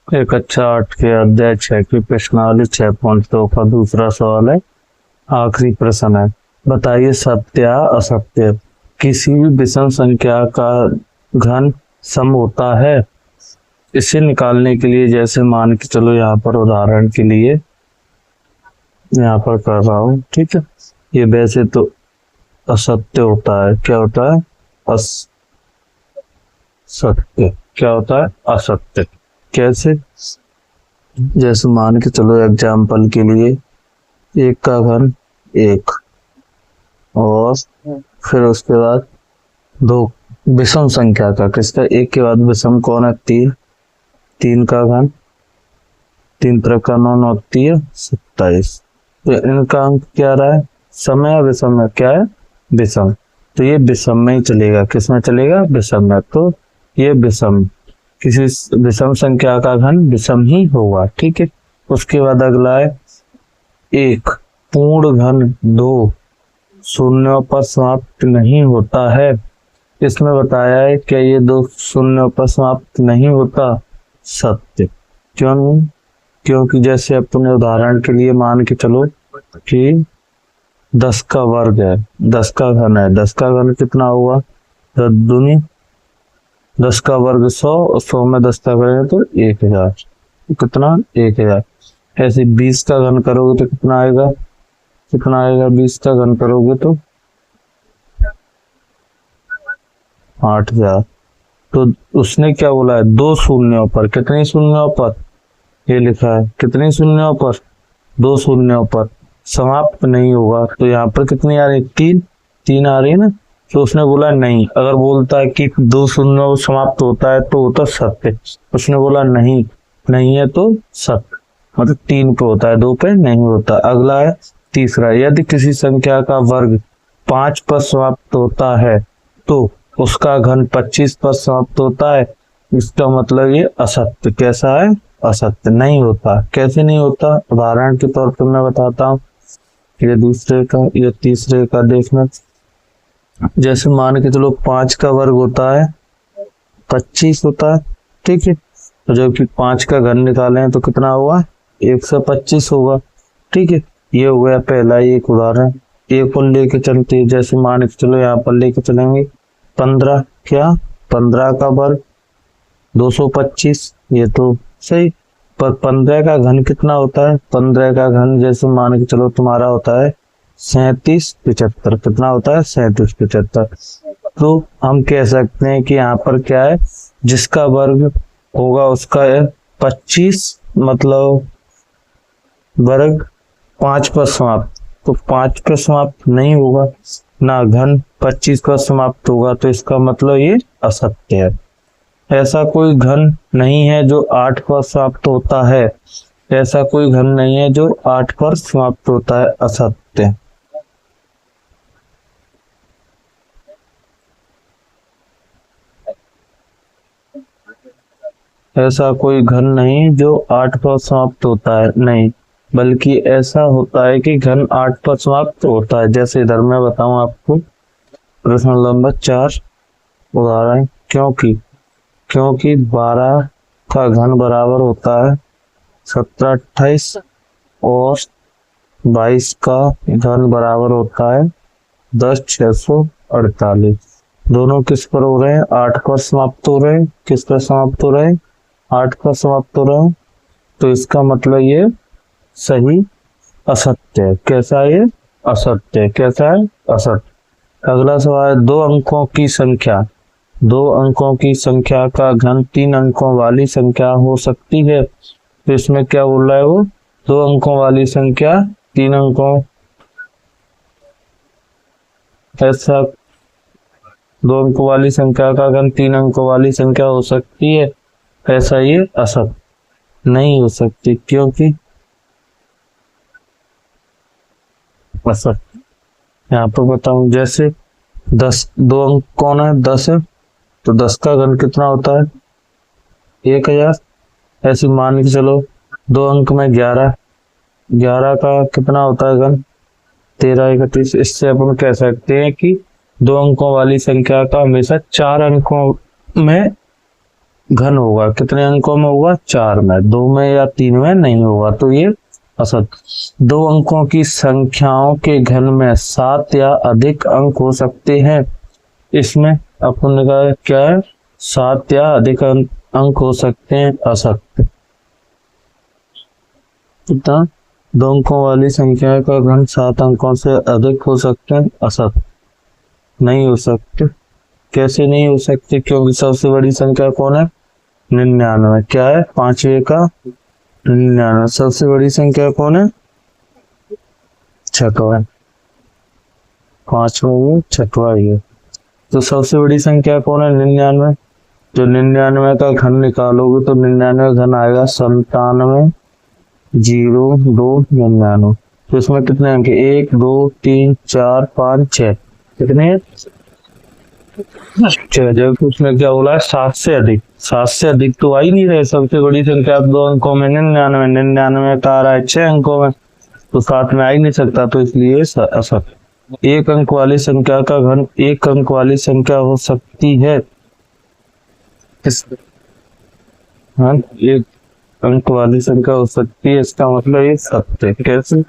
एक अच्छा 8 के अध्याय 6 की प्रश्नावली 6.2 का दूसरा सवाल है। आखिरी प्रश्न है, बताइए सत्य या असत्य किसी भी विषम संख्या का घन सम होता है। इसे निकालने के लिए जैसे मान के चलो, यहाँ पर उदाहरण के लिए यहाँ पर कर रहा हूँ, ठीक है। ये वैसे तो असत्य होता है। क्या होता है? असत्य। क्या होता है? असत्य। कैसे? जैसे मान के चलो एग्जाम्पल के लिए, एक का घन एक, और फिर उसके बाद दो विषम संख्या का, किसका? एक के बाद विषम कौन है? तीन। तीन का घन, तीन त्रिका 9 होती है 27। तो इनका अंक क्या रहा है? सम है विषम है? क्या है? विषम। तो ये विषम में ही चलेगा। किस में चलेगा? विषम में। तो ये विषम, किसी विषम संख्या का घन विषम ही होगा, ठीक है। उसके बाद अगला है, एक पूर्ण घन दो शून्यों पर समाप्त नहीं होता है। इसमें बताया है कि ये दो शून्यों पर समाप्त नहीं होता। सत्य। क्यों नहीं? क्योंकि जैसे अपने उदाहरण के लिए मान के चलो कि 10 का वर्ग है, 10 का घन है। 10 का घन कितना हुआ? 10 दूनी 10 का वर्ग 100, और 100 में 10 का करेंगे तो 1000। कितना? 1000। ऐसे 20 का घन करोगे तो कितना आएगा? कितना आएगा? 20 का घन करोगे तो 8000। तो उसने क्या बोला है? दो शून्यों पर। कितने शून्यों पर? ये लिखा है कितने शून्यों पर? दो शून्यों पर समाप्त नहीं होगा। तो यहाँ पर कितनी आ रही? तीन। तीन आ रही है ना। तो उसने बोला नहीं। अगर बोलता है कि दो शून्यों समाप्त होता है तो होता सत्य। उसने बोला नहीं, नहीं है तो सत्य। मतलब 3 पे होता है, 2 पे नहीं होता। अगला है तीसरा, यदि किसी संख्या का वर्ग 5 पर समाप्त होता है तो उसका घन 25 पर समाप्त होता है। इसका मतलब ये असत्य। कैसा है? असत्य। नहीं होता। कैसे नहीं होता? उदाहरण के तौर पर मैं बताता हूँ। ये दूसरे का, ये तीसरे का देखना। जैसे मान के चलो 5 का वर्ग होता है 25 होता है, ठीक है। तो जबकि 5 का घन निकालें तो कितना होगा? 125 होगा, ठीक है। ये हो गया पहला एक उदाहरण। एक और लेके चलते हैं। जैसे मान के चलो यहाँ पर लेके चलेंगे 15। क्या? 15 का वर्ग 225। ये तो सही। पर 15 का घन कितना होता है? 15 का घन जैसे मान के चलो तुम्हारा होता है 3775। कितना होता है? 3775। तो हम कह सकते हैं कि यहाँ पर क्या है, जिसका वर्ग होगा उसका है 25, मतलब वर्ग 5 पर समाप्त। तो 5 पर समाप्त नहीं होगा ना, घन 25 पर समाप्त होगा। तो इसका मतलब ये असत्य है। ऐसा कोई घन नहीं है जो 8 पर समाप्त होता है। ऐसा कोई घन नहीं है जो 8 पर समाप्त होता है। असत्य। ऐसा कोई घन नहीं जो 8 पर समाप्त होता है, नहीं, बल्कि ऐसा होता है कि घन 8 पर समाप्त होता है। जैसे इधर मैं बताऊं आपको, प्रश्न नंबर 4 उदाहरण। क्योंकि 12 का घन बराबर होता है 1728, और 22 का घन बराबर होता है 10,648। दोनों किस पर हो रहे हैं? 8 पर समाप्त हो रहे हैं। किस पर समाप्त हो रहे हैं? 8 पर समाप्त हो रहे हैं। तो इसका मतलब ये सही असत्य है। कैसा है ये? असत्य है। कैसा है? असत्य। अगला सवाल, दो अंकों की संख्या, दो अंकों की संख्या का घन 3 अंकों वाली संख्या हो सकती है। तो इसमें क्या बोल रहा है वो? दो अंकों वाली संख्या 3 अंकों, ऐसा दो अंकों वाली संख्या का घन 3 अंकों वाली संख्या हो सकती है। ऐसा ये असत्य नहीं हो सकती। क्योंकि असत्य। यहाँ पर बताऊं, जैसे 10, दो अंक कौन है? 10 है। तो 10 का घन कितना होता है? 1000। ऐसे मान के चलो दो अंक में 11, 11 का कितना होता है घन? 1331। इससे अपन कह सकते हैं कि दो अंकों वाली संख्या का हमेशा 4 अंकों में घन होगा, कितने अंकों में होगा? 4 में, 2 में या 3 में नहीं होगा, तो ये असत। 2 अंकों की संख्याओं के घन में 7 या अधिक अंक हो सकते हैं। इसमें अपन ने कहा क्या है? 7 या अधिक अंक हो सकते हैं, असत। कितना? 2 अंकों वाली संख्या का घन 7 अंकों से अधिक हो सकते हैं, असत। नहीं हो सकते। कैसे नहीं हो सकते? क्योंकि सबसे बड़ी संख्या कौन है? 99। क्या है? 5वें का 99। सबसे बड़ी संख्या कौन है? छठवा। 5वां छठवा ही है। तो सबसे बड़ी संख्या कौन है? 99। जो 99 का घन निकालोगे तो 99 घन आएगा 97, 0, 2, 99। तो इसमें कितने अंक? 1, 2, 3, 4, 5, 6। कितने? 6। जब उसने क्या बोला है? 7 से अधिक। 7 से अधिक तो आ ही नहीं रहे। सबसे बड़ी संख्या 2 अंकों में 99, 99 का आ रहा है 6 अंकों में, तो 7 में आ ही नहीं सकता, तो इसलिए असत। 1 अंक वाली संख्या का घन 1 अंक वाली संख्या हो सकती है। हाँ, 1 अंक वाली संख्या हो सकती है, इसका मतलब ये सत्य। कैसे?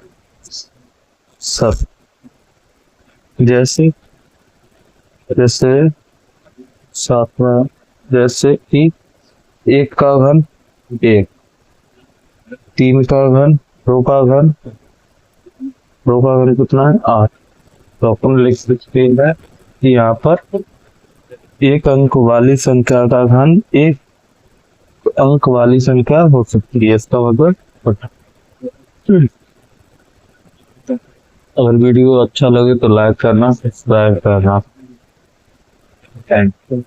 सत्य। जैसे जैसे 7वां, जैसे कि 1 का घन 1, 3 का घन, 2 का घन, 2 का घन कितना है? 8। तो अपन लिख सकते हैं कि यहाँ पर 1 अंक वाली संख्या का घन 1 अंक वाली संख्या हो सकती है, इसका मतलब। अगर वीडियो अच्छा लगे तो लाइक करना, सब्सक्राइब करना। Thank you.